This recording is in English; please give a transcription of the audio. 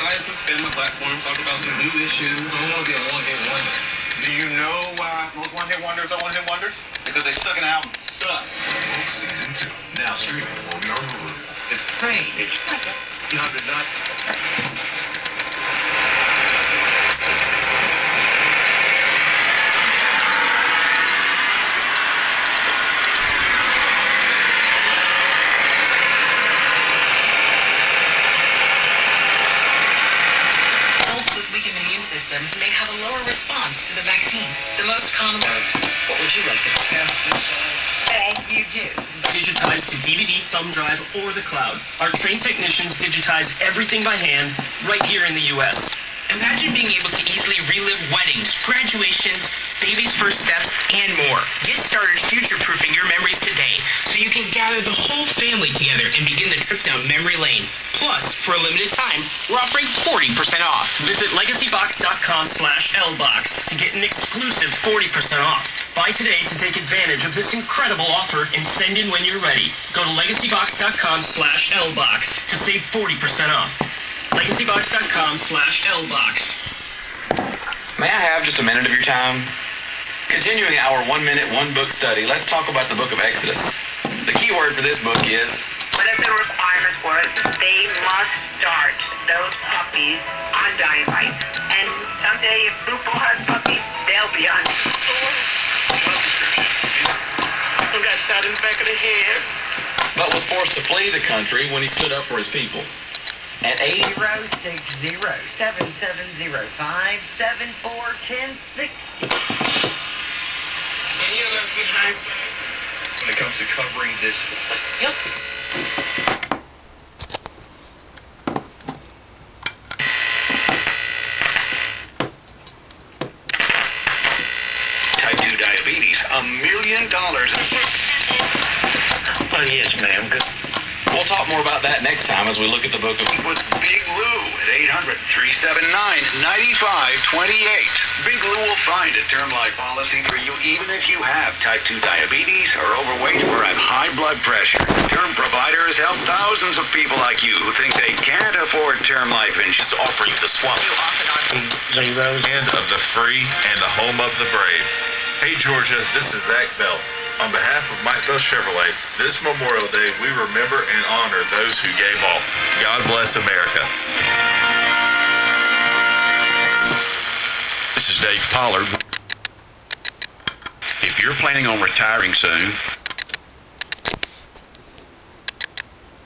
decided to expand my platform, talk about some new issues. I don't want to be a one-hit wonder. Do you know why most one-hit wonders are one-hit wonders? Because they suck an album. Suck. Season 2. Now streaming only on Hulu. It's crazy. Not the nut. May have a lower response to the vaccine. The most common... What would you like to have? Thank you, too. Digitized to DVD, thumb drive, or the cloud. Our trained technicians digitize everything by hand right here in the U.S. Imagine being able to easily relive weddings, graduations, baby's first steps, and more. Get started future-proofing your memories today so you can gather the whole family together and begin the trip down memory lane. Plus, for a limited time, we're offering 40% off. Visit legacybox.com/lbox to get an exclusive 40% off. Buy today to take advantage of this incredible offer and send in when you're ready. Go to legacybox.com/lbox to save 40% off. legacybox.com/lbox. May I have just a minute of your time? Continuing our 1-minute, 1-book study, let's talk about the book of Exodus. The key word for this book is... What is the requirement for it? They must start those puppies on dynamite. And someday if Boople has puppies, they'll be on. Who got shot in the back of the head? But was forced to flee the country when he stood up for his people. At 80... 060-770-574-1060. Any other behind? When it comes to covering this... Yep. Type 2 diabetes, $1 million. Well, yes, ma'am, because... We'll talk more about that next time as we look at the book of... With Big Lou at 800-379-9528. Big Lou will find a term life policy for you even if you have type 2 diabetes or overweight or have high blood pressure. Term providers help thousands of people like you who think they can't afford term life insurance. Offering the swap. Land of the free and the home of the brave. Hey, Georgia, this is Zach Bell. On behalf of Mike Bell Chevrolet, this Memorial Day, we remember and honor those who gave all. God bless America. This is Dave Pollard. If you're planning on retiring soon,